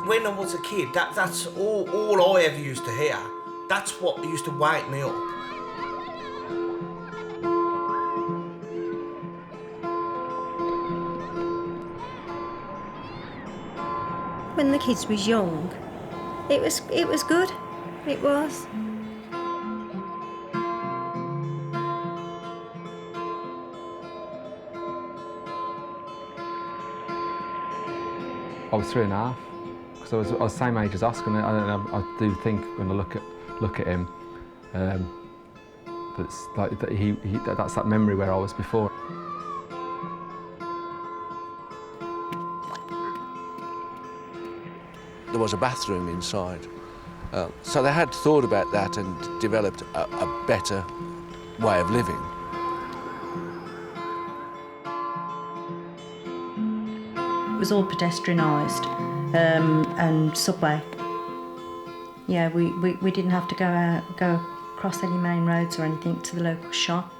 when I was a kid, that's all I ever used to hear. That's what used to wake me up. When the kids was young, it was good. It was. I was 3.5, because I was the same age as Oscar, and I do think when I look at him, that's like that's that memory where I was before. There was a bathroom inside, so they had thought about that and developed a better way of living. It was all pedestrianised and subway. Yeah, we didn't have to go across any main roads or anything to the local shop.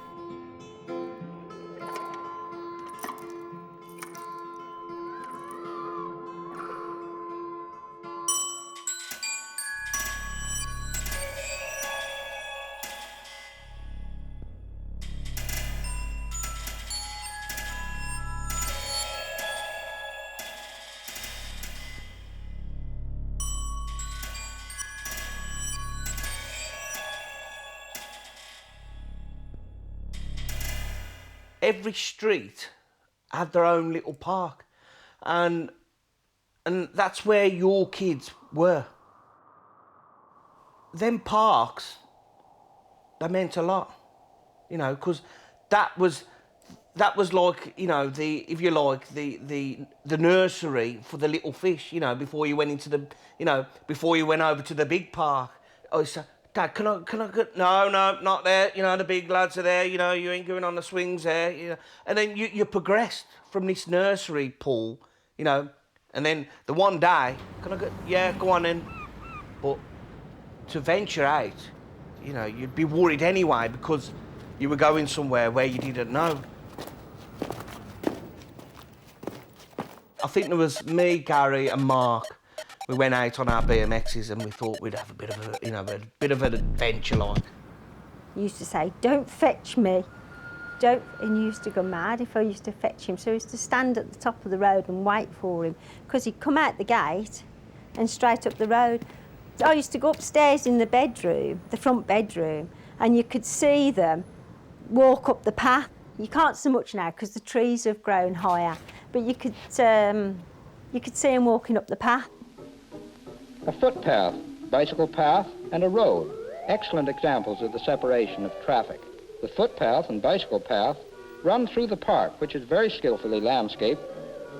Every street had their own little park, and that's where your kids were. Them parks, they meant a lot, you know, because that was like, you know, the nursery for the little fish, you know, before you went into the, you know, before you went over to the big park. I said, Dad, can I go? No, not there. You know, the big lads are there. You know, you ain't going on the swings there. You know, and then you progressed from this nursery pool, you know, and then the one day, can I go? Yeah, go on in. But to venture out, you know, you'd be worried anyway because you were going somewhere where you didn't know. I think there was me, Gary, and Mark. We went out on our BMXs and we thought we'd have a bit of a, you know, a bit of an adventure like. He used to say, "Don't fetch me." Don't, and he used to go mad if I used to fetch him. So he used to stand at the top of the road and wait for him because he'd come out the gate and straight up the road. So I used to go upstairs in the bedroom, the front bedroom, and you could see them walk up the path. You can't so much now because the trees have grown higher, but you could see them walking up the path. A footpath, bicycle path, and a road. Excellent examples of the separation of traffic. The footpath and bicycle path run through the park, which is very skillfully landscaped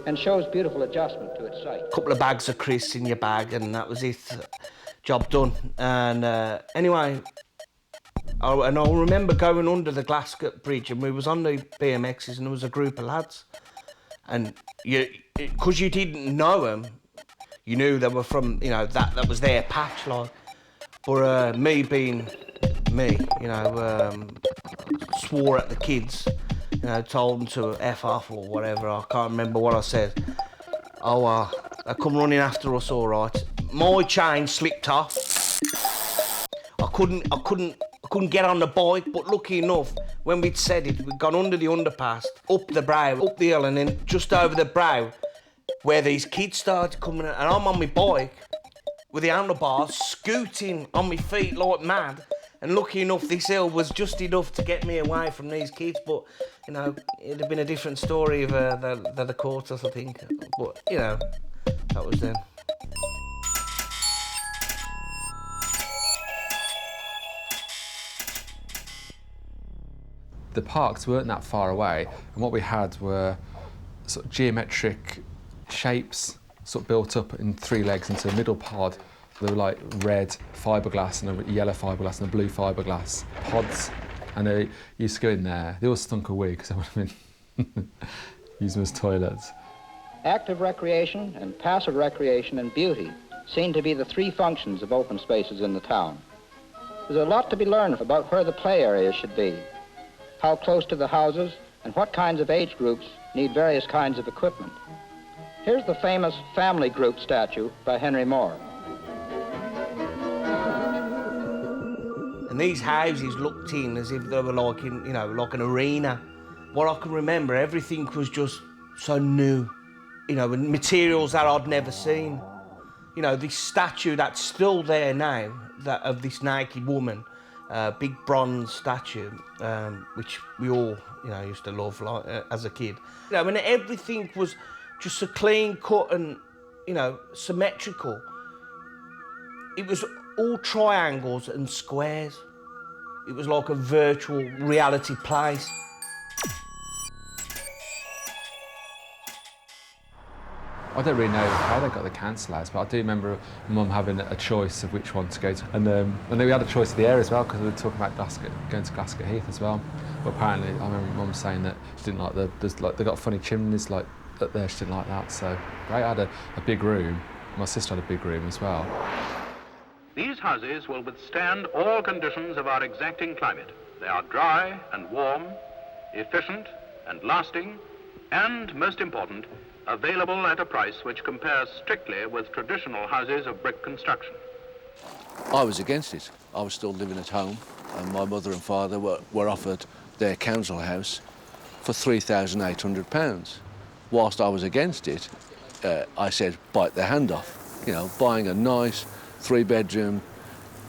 and shows beautiful adjustment to its site. A couple of bags of crisps in your bag and that was it. Job done. And anyway, I remember going under the Glasgow Bridge and we was on the BMXs and there was a group of lads. And because you didn't know them, you knew they were from, you know, that was their patch, like. But me being me, you know, swore at the kids, you know, told them to F off or whatever. I can't remember what I said. Oh, they come running after us, all right. My chain slipped off. I couldn't get on the bike, but lucky enough, when we'd said it, we'd gone under the underpass, up the brow, up the hill, and then just over the brow, where these kids started coming in, and I'm on my bike with the handlebars, scooting on my feet like mad, and lucky enough this hill was just enough to get me away from these kids, but, you know, it'd have been a different story if they'd caught us, I think, but, you know, that was then. The parks weren't that far away, and what we had were sort of geometric shapes sort of built up in 3 legs into a middle pod. They were like red fiberglass and a yellow fiberglass and a blue fiberglass pods. And they used to go in there. They all stunk of weed because they would have been used them as toilets. Active recreation and passive recreation and beauty seem to be the 3 functions of open spaces in the town. There's a lot to be learned about where the play areas should be, how close to the houses, and what kinds of age groups need various kinds of equipment. Here's the famous family group statue by Henry Moore. And these houses looked in as if they were like in, you know, like an arena. What I can remember, everything was just so new, you know, and materials that I'd never seen. You know, this statue that's still there now, that of this naked woman, big bronze statue, which we all, you know, used to love like, as a kid. You know, and everything was just so clean cut and, you know, symmetrical. It was all triangles and squares. It was like a virtual reality place. I don't really know how they got the council house, but I do remember Mum having a choice of which one to go to. And then we had a choice of the area as well, because we were talking about going to Glasgow Heath as well. But apparently, I remember Mum saying that she didn't like they got funny chimneys like up there, she didn't like that. So I had a big room. My sister had a big room as well. These houses will withstand all conditions of our exacting climate. They are dry and warm, efficient and lasting, and, most important, available at a price which compares strictly with traditional houses of brick construction. I was against it. I was still living at home, and my mother and father were offered their council house for £3,800. Whilst I was against it, I said, bite their hand off. You know, buying a nice 3-bedroom,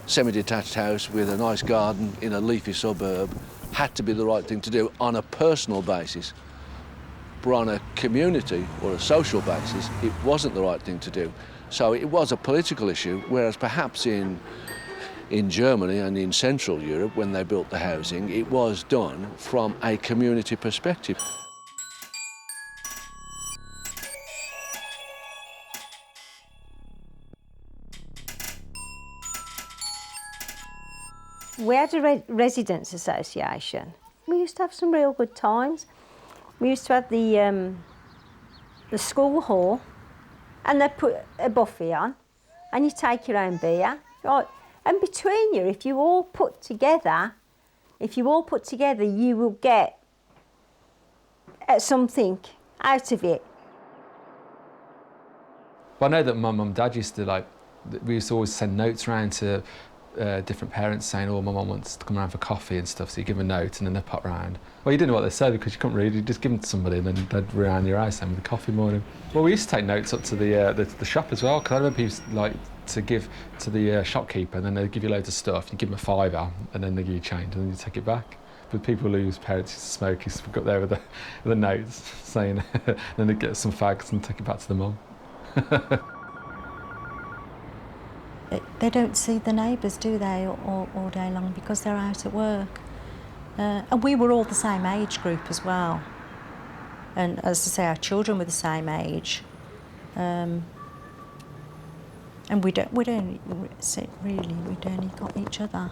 semi-detached house with a nice garden in a leafy suburb had to be the right thing to do on a personal basis. But on a community or a social basis, it wasn't the right thing to do. So it was a political issue, whereas perhaps in Germany and in Central Europe, when they built the housing, it was done from a community perspective. We had a residents' association. We used to have some real good times. We used to have the school hall, and they put a buffet on, and you take your own beer. Right? And between you, if you all put together, you will get something out of it. Well, I know that my mum and dad used to we used to always send notes around to different parents saying, oh, my mum wants to come around for coffee and stuff, so you give them a note and then they pop round. Well, you didn't know what they said because you couldn't read, you just give them to somebody and then they'd round your house with the coffee morning. Well, we used to take notes up to the shop as well, because I remember people used to give to the shopkeeper, and then they'd give you loads of stuff, you give them a £5 and then they give you change and then you take it back. But people whose parents used to smoke used to go up there with the notes saying, and then they'd get some fags and take it back to the mum. They don't see the neighbours, do they, all day long because they're out at work. And we were all the same age group as well. And as I say, our children were the same age. And we'd only got each other.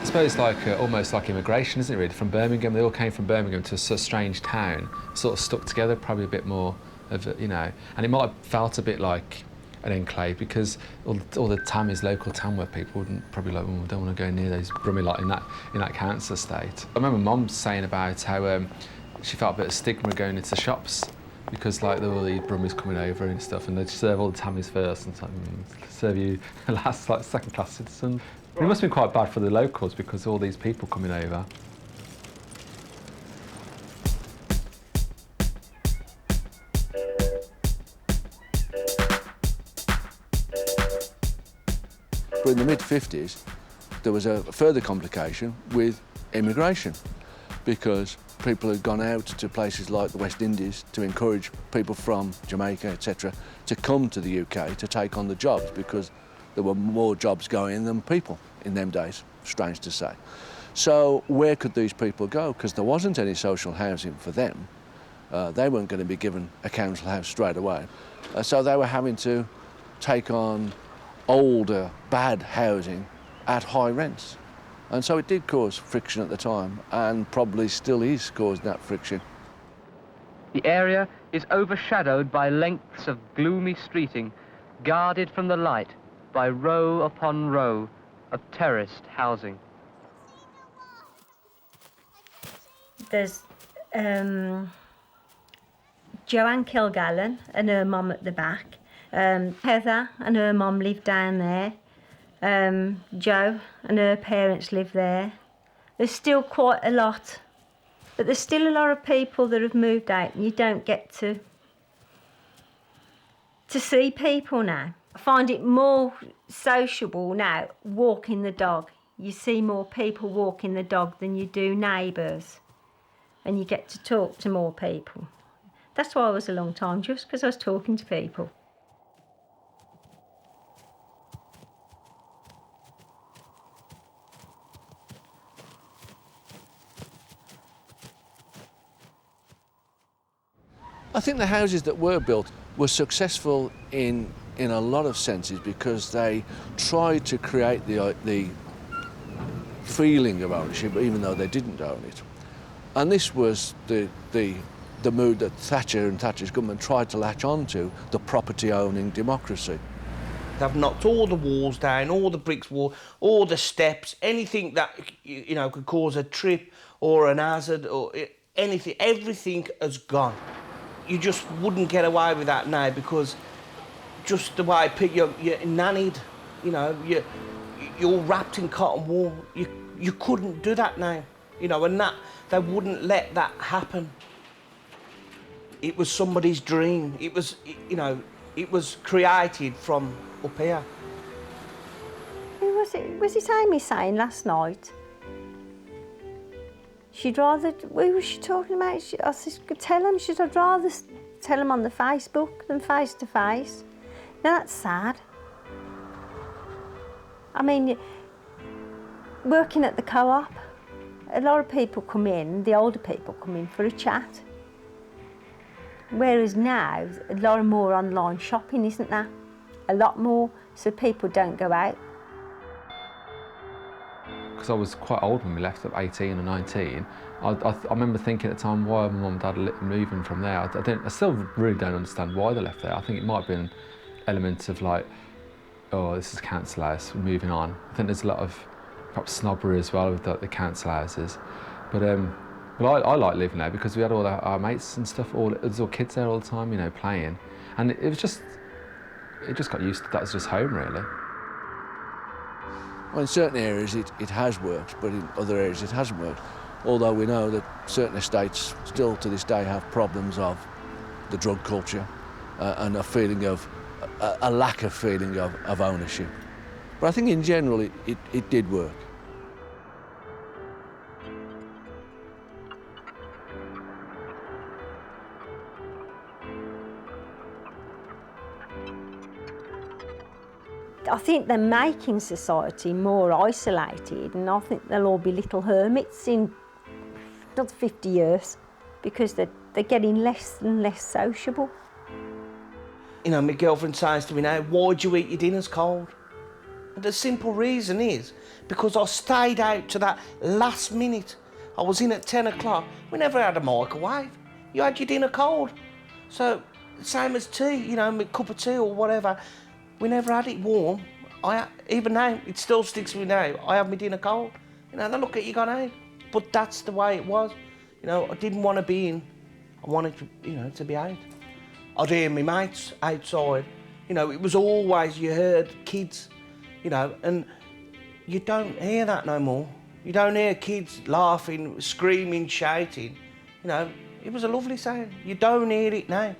I suppose almost like immigration, isn't it really? From Birmingham, they all came from Birmingham to a sort of strange town, sort of stuck together, probably a bit more of, you know, and it might have felt a bit like an enclave because all the Tammys, local Tamworth people wouldn't probably like, oh, I don't want to go near those Brummie lot in that council estate. I remember Mum saying about how she felt a bit of stigma going into the shops because like there were all these Brummies coming over and stuff, and they'd serve all the Tammys first and serve you last, like second-class citizen. It must have been quite bad for the locals because all these people coming over. But in the mid-50s, there was a further complication with immigration because people had gone out to places like the West Indies to encourage people from Jamaica, etc., to come to the UK to take on the jobs because there were more jobs going than people in them days, strange to say. So where could these people go? Because there wasn't any social housing for them. They weren't going to be given a council house straight away. So they were having to take on older, bad housing at high rents. And so it did cause friction at the time, and probably still is causing that friction. The area is overshadowed by lengths of gloomy streeting, guarded from the light by row upon row of terraced housing. There's Joanne Kilgallen and her mum at the back. Heather and her mum live down there. Jo and her parents live there. There's still quite a lot, but there's still a lot of people that have moved out and you don't get to see people now. I find it more sociable now walking the dog. You see more people walking the dog than you do neighbours, and you get to talk to more people. That's why I was a long time, just because I was talking to people. I think the houses that were built were successful in a lot of senses because they tried to create the feeling of ownership, even though they didn't own it. And this was the mood that Thatcher and Thatcher's government tried to latch onto, the property-owning democracy. They've knocked all the walls down, all the bricks wall, all the steps, anything that could cause a trip or an hazard or anything. Everything has gone. You just wouldn't get away with that now because just the way you're nannied, you're wrapped in cotton wool. You couldn't do that now, and that they wouldn't let that happen. It was somebody's dream. It was, it was created from up here. Who was it? Was it Amy saying last night? She'd rather, who was she talking about? I could tell him, I'd rather tell him on the Facebook than face to face. Now that's sad. I mean, working at the co-op, a lot of people come in, the older people come in for a chat. Whereas now, a lot more online shopping, isn't there? A lot more, so people don't go out. Because I was quite old when we left at 18 or 19, I remember thinking at the time, why are my mum and dad moving from there? I still really don't understand why they left there. I think it might have been elements of like, oh, this is council house, we're moving on. I think there's a lot of perhaps snobbery as well with the council houses. But I like living there because we had all our mates and stuff, there's all kids there all the time, playing. And it just got used to that as just home, really. Well, in certain areas it has worked, but in other areas it hasn't worked. Although we know that certain estates still to this day have problems of the drug culture and a feeling of, a lack of feeling of ownership. But I think in general it did work. I think they're making society more isolated, and I think they'll all be little hermits in another 50 years because they're getting less and less sociable. My girlfriend says to me now, why'd you eat your dinners cold? And the simple reason is because I stayed out to that last minute. I was in at 10 o'clock. We never had a microwave. You had your dinner cold. So, same as tea, a cup of tea or whatever. We never had it warm. Even now, it still sticks with me now. I have my dinner cold. They look at you going out. But that's the way it was. I didn't want to be in. I wanted to, to be out. I'd hear my mates outside. It was always, you heard kids, and you don't hear that no more. You don't hear kids laughing, screaming, shouting. It was a lovely sound. You don't hear it now.